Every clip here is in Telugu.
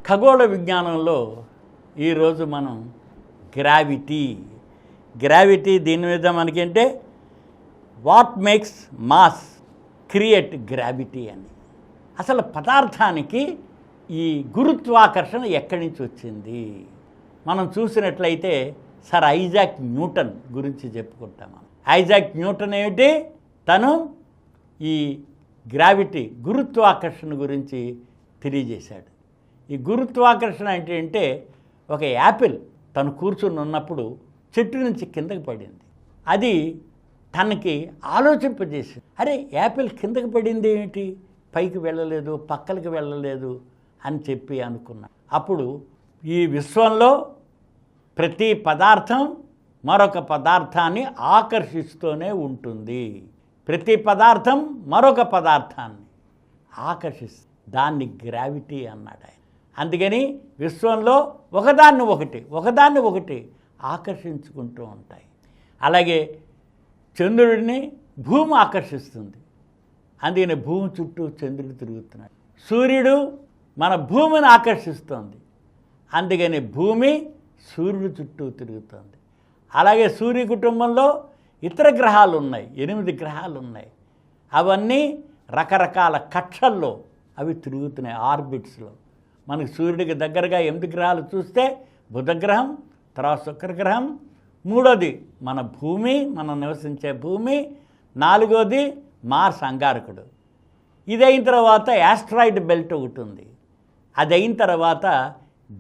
ఖగోళ విజ్ఞానంలో ఈరోజు మనం గ్రావిటీ దీని మీద మనకేంటే what makes mass create gravity అని. అసలు పదార్థానికి ఈ గురుత్వాకర్షణ ఎక్కడి నుంచి వచ్చింది మనం చూసినట్లయితే సర్ ఐజాక్ న్యూటన్ గురించి చెప్పుకుంటాం. ఐజాక్ న్యూటన్ ఏమిటి, తను ఈ గ్రావిటీ గురుత్వాకర్షణ గురించి తెలియజేశాడు. ఈ గురుత్వాకర్షణ అంటే ఒక యాపిల్ తను కూర్చుని ఉన్నప్పుడు చెట్టు నుంచి కిందకి పడింది. అది తనకి ఆలోచింపజేసింది, అరే యాపిల్ కిందకి పడింది ఏమిటి, పైకి వెళ్ళలేదు, పక్కలకి వెళ్ళలేదు అని చెప్పి అనుకున్నా. అప్పుడు ఈ విశ్వంలో ప్రతి పదార్థం మరొక పదార్థాన్ని ఆకర్షిస్తూనే ఉంటుంది. ప్రతి పదార్థం మరొక పదార్థాన్ని ఆకర్షిస్తుంది. దాన్ని గ్రావిటీ అన్నాడు ఆయన. అందుకని విశ్వంలో ఒకదాన్ని ఒకటి ఆకర్షించుకుంటూ ఉంటాయి. అలాగే చంద్రుడిని భూమి ఆకర్షిస్తుంది, అందుకని భూమి చుట్టూ చంద్రుడు తిరుగుతున్నాడు. సూర్యుడు మన భూమిని ఆకర్షిస్తుంది, అందుకని భూమి సూర్యుడు చుట్టూ తిరుగుతుంది. అలాగే సూర్య కుటుంబంలో ఇతర గ్రహాలు ఉన్నాయి, 8 గ్రహాలు ఉన్నాయి. అవన్నీ రకరకాల కక్షల్లో అవి తిరుగుతున్నాయి, ఆర్బిట్స్లో. మనకి సూర్యుడికి దగ్గరగా 8 గ్రహాలు చూస్తే బుధగ్రహం, తర్వాత శుక్రగ్రహం, 3వది మన భూమి, మనం నివసించే భూమి, 4వది మార్స్ అంగారకుడు. ఇది అయిన తర్వాత యాస్ట్రాయిడ్ బెల్ట్ ఒకటి ఉంది. అది అయిన తర్వాత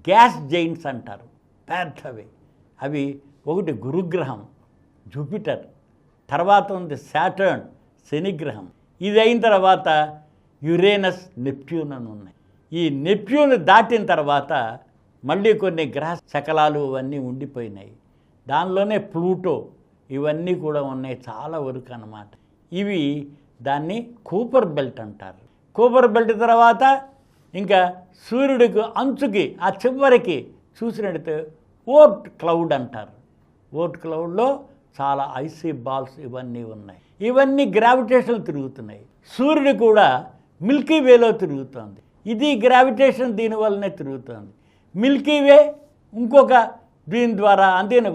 గ్యాస్ జైంట్స్ అంటారు, పెద్దవి. అవి ఒకటి గురుగ్రహం జూపిటర్, తర్వాత ఉంది శాటర్న్ శనిగ్రహం. ఇది అయిన తర్వాత యురేనస్ నెప్ట్యూన్ అని ఉన్నాయి. ఈ నెప్ట్యూన్ దాటిన తర్వాత మళ్ళీ కొన్ని గ్రహ శకలాలు అవన్నీ ఉండిపోయినాయి. దానిలోనే ప్లూటో ఇవన్నీ కూడా ఉన్నాయి చాలా వరకు అన్నమాట. ఇవి దాన్ని కూపర్ బెల్ట్ అంటారు. కూపర్ బెల్ట్ తర్వాత ఇంకా సూర్యుడికి అంచుకి ఆ చివరికి చూసినట్టు ఓర్ట్ క్లౌడ్ అంటారు. ఓర్ట్ క్లౌడ్లో చాలా ఐసీ బాల్స్ ఇవన్నీ ఉన్నాయి. ఇవన్నీ గ్రావిటేషన్ తిరుగుతున్నాయి. సూర్యుడు కూడా మిల్కీ వేలో తిరుగుతుంది. ఇది గ్రావిటేషన్ దీనివల్లనే తిరుగుతుంది. మిల్కీ వే ఇంకొక దీని ద్వారా, అందుకని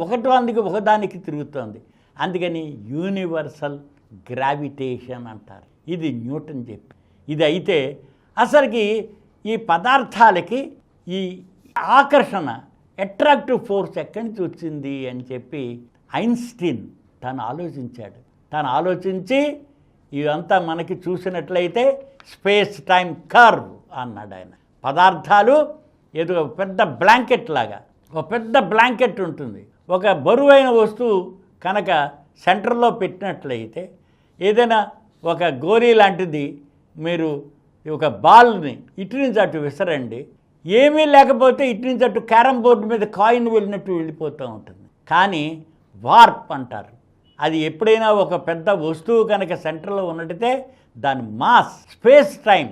ఒకదానికి తిరుగుతుంది. అందుకని యూనివర్సల్ గ్రావిటేషన్ అంటారు. ఇది న్యూటన్ చెప్పి. ఇది అయితే అసలుకి ఈ పదార్థాలకి ఈ ఆకర్షణ అట్రాక్టివ్ ఫోర్స్ ఎక్కడి నుంచి వచ్చింది అని చెప్పి ఐన్స్టీన్ తను ఆలోచించాడు. తను ఆలోచించి ఇదంతా మనకి చూసినట్లయితే స్పేస్ టైం కర్వ్ అన్నాడు ఆయన. పదార్థాలు ఏదో పెద్ద బ్లాంకెట్ లాగా, ఒక పెద్ద బ్లాంకెట్ ఉంటుంది. ఒక బరువైన వస్తువు కనుక సెంటర్లో పెట్టినట్లయితే, ఏదైనా ఒక గోరీ లాంటిది మీరు ఒక బాల్ని ఇటు నుంచి అటు విసరండి, ఏమీ లేకపోతే ఇటు నుంచి అటు క్యారమ్ బోర్డు మీద కాయిన్ వెళ్ళినట్టు వెళ్ళిపోతూ ఉంటుంది. కానీ వార్ప్ అంటారు, అది ఎప్పుడైనా ఒక పెద్ద వస్తువు కనుక సెంటర్లో ఉన్నట్టయితే దాని మాస్ స్పేస్ టైం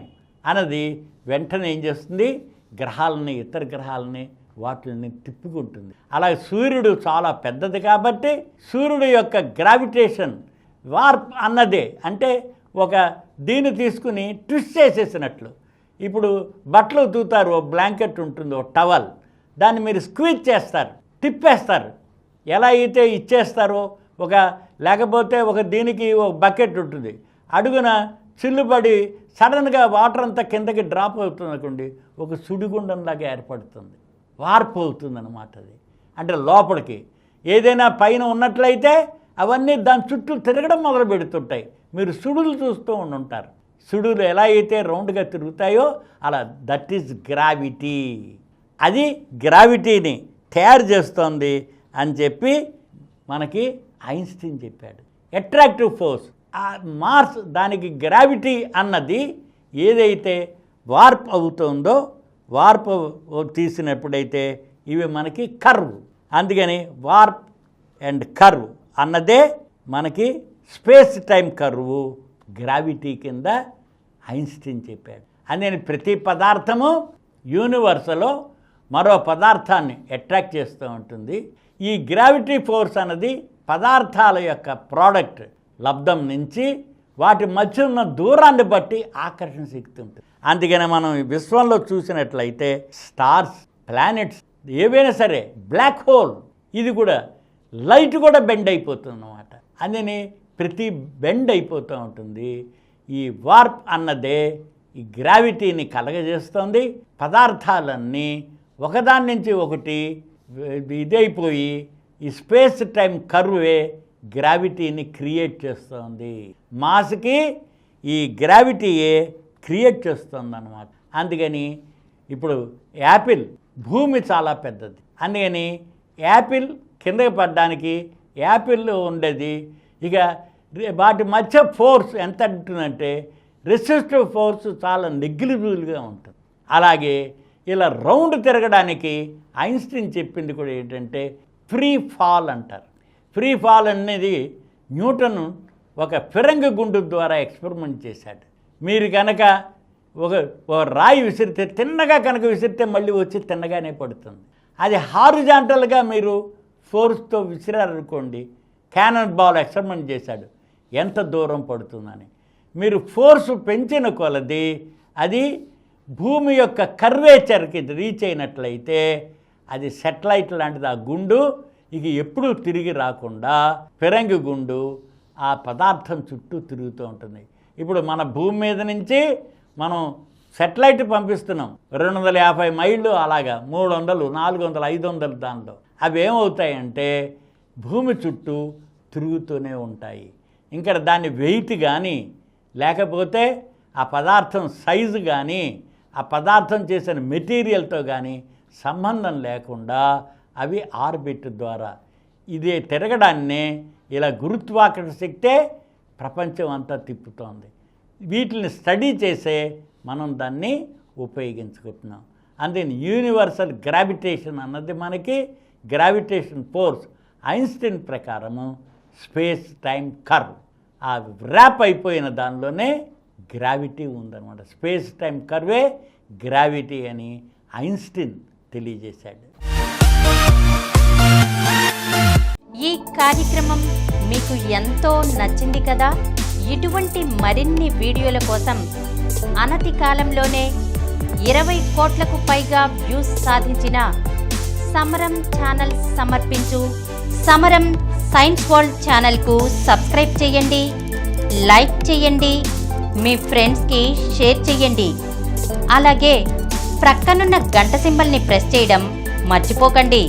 అన్నది వెంటనే ఏం చేస్తుంది, గ్రహాలని, ఇతర గ్రహాలని వాటిని తిప్పుకుంటుంది. అలాగే సూర్యుడు చాలా పెద్దది కాబట్టి సూర్యుడు యొక్క గ్రావిటేషన్ వార్ప్ అన్నదే, అంటే ఒక దీన్ని తీసుకుని ట్విస్ట్ చేసేసినట్లు. ఇప్పుడు బట్టలు ఉతుకుతారు, ఓ బ్లాంకెట్ ఉంటుంది, ఓ టవల్, దాన్ని మీరు స్క్వీజ్ చేస్తారు, తిప్పేస్తారు. ఎలా అయితే ఇచ్చేస్తారో, లేకపోతే ఒక దీనికి ఒక బకెట్ ఉంటుంది, అడుగున చిల్లుపడి సడన్గా వాటర్ అంతా కిందకి డ్రాప్ అవుతుంది అనుకోండి, ఒక సుడిగుండంలాగా ఏర్పడుతుంది, వార్పు అవుతుంది అన్నమాట. అది అంటే లోపలికి ఏదైనా పైన ఉన్నట్లయితే అవన్నీ దాని చుట్టూ తిరగడం మొదలు పెడుతుంటాయి. మీరు సుడులు చూస్తూ ఉంటారు. సుడులు ఎలా అయితే రౌండ్గా తిరుగుతాయో అలా, దట్ ఈజ్ గ్రావిటీ. అది గ్రావిటీని తయారు చేస్తోంది అని చెప్పి మనకి ఐన్స్టీన్ చెప్పాడు. అట్రాక్టివ్ ఫోర్స్, ఆ మార్స్, దానికి గ్రావిటీ అన్నది ఏదైతే వార్ప్ అవుతుందో, వార్ప్ తీసినప్పుడైతే ఇవి మనకి కర్వ్. అందుకని వార్ప్ అండ్ కర్వ్ అన్నదే మనకి స్పేస్ టైం కర్వ్ గ్రావిటీ కింద ఐన్స్టీన్ చెప్పాడు. అందుకని ప్రతి పదార్థము యూనివర్స్లో మరో పదార్థాన్ని అట్రాక్ట్ చేస్తూ ఉంటుంది. ఈ గ్రావిటీ ఫోర్స్ అన్నది పదార్థాల యొక్క ప్రోడక్ట్, లబ్ధం నుంచి వాటి మధ్య ఉన్న దూరాన్ని బట్టి ఆకర్షణ శక్తి ఉంటుంది. అందుకని మనం ఈ విశ్వంలో చూసినట్లయితే స్టార్స్, ప్లానెట్స్ ఏవైనా సరే, బ్లాక్ హోల్ ఇది కూడా లైట్ కూడా బెండ్ అయిపోతుంది అన్నమాట. అందుకని ప్రతి బెండ్ అయిపోతూ ఉంటుంది. ఈ వార్ప్ అన్నదే ఈ గ్రావిటీని కలగజేస్తుంది. పదార్థాలన్నీ ఒకదాని నుంచి ఒకటి ఇదైపోయి ఈ స్పేస్ టైం కర్వే గ్రావిటీని క్రియేట్ చేస్తుంది. మాస్కి ఈ గ్రావిటీయే క్రియేట్ చేస్తుంది అన్నమాట. అందుకని ఇప్పుడు యాపిల్ భూమి చాలా పెద్దది. అందుకని యాపిల్ కిందకి పడడానికి యాపిల్లో ఉండేది ఇక వాటి మధ్య ఫోర్స్ ఎంత ఉంటుందంటే రెసిస్టివ్ ఫోర్స్ చాలా నెగ్లిజిబుల్గా ఉంటుంది. అలాగే ఇలా రౌండ్ తిరగడానికి ఐన్స్టీన్ చెప్పింది కూడా ఏంటంటే ఫ్రీ ఫాల్ అంటారు. ఫ్రీ ఫాల్ అనేది న్యూటన్ ఒక ఫిరంగి గుండు ద్వారా ఎక్స్పెరిమెంట్ చేశాడు. మీరు కనుక ఒక రాయి విసిరితే తిన్నగా కనుక విసిరితే మళ్ళీ వచ్చి తిన్నగానే పడుతుంది. అది హారిజాంటల్గా మీరు ఫోర్స్తో విసిరారనుకోండి, క్యానన్ బాల్ ఎక్స్పెరిమెంట్ చేశాడు ఎంత దూరం పడుతుందని. మీరు ఫోర్సు పెంచిన కొలది అది భూమి యొక్క కర్వేచర్కి రీచ్ అయినట్లయితే అది సెటిలైట్ లాంటిది. ఆ గుండు ఇక ఎప్పుడూ తిరిగి రాకుండా ఫిరంగి గుండు ఆ పదార్థం చుట్టూ తిరుగుతూ ఉంటుంది. ఇప్పుడు మన భూమి మీద నుంచి మనం సెటిలైట్ పంపిస్తున్నాం 250 మైళ్ళు, అలాగా 300, 400, 500 దానిలో అవి ఏమవుతాయంటే భూమి చుట్టూ తిరుగుతూనే ఉంటాయి. ఇంకా దాని వెయిట్ కానీ లేకపోతే ఆ పదార్థం సైజు కానీ ఆ పదార్థం చేసిన మెటీరియల్తో కానీ సంబంధం లేకుండా అవి ఆర్బిట్ ద్వారా ఇదే తిరగడాన్నే ఇలా గురుత్వాకర్షణ శక్తే ప్రపంచం అంతా తిప్పుతోంది. వీటిని స్టడీ చేసే మనం దాన్ని ఉపయోగించుకుంటున్నాం. అందుకని యూనివర్సల్ గ్రావిటేషన్ అన్నది మనకి గ్రావిటేషన్ ఫోర్స్ ఐన్స్టీన్ ప్రకారము స్పేస్ టైం కర్వ్ ఆ ర్యాప్ అయిపోయిన దానిలోనే గ్రావిటీ ఉందన్నమాట. స్పేస్ టైం కర్వే గ్రావిటీ అని ఐన్స్టీన్ తెలియజేశాడు. ఈ కార్యక్రమం మీకు ఎంతో నచ్చింది కదా. ఇటువంటి మరిన్ని వీడియోల కోసం అనతి కాలంలోనే 20 కోట్లకు పైగా వ్యూస్ సాధించిన సమరం ఛానల్ సమర్పించు సమరం సైన్స్ వరల్డ్ ఛానల్కు సబ్స్క్రైబ్ చేయండి, లైక్ చేయండి, మీ ఫ్రెండ్స్కి షేర్ చేయండి. అలాగే ప్రక్కనున్న గంట సింబల్ని ప్రెస్ చేయడం మర్చిపోకండి.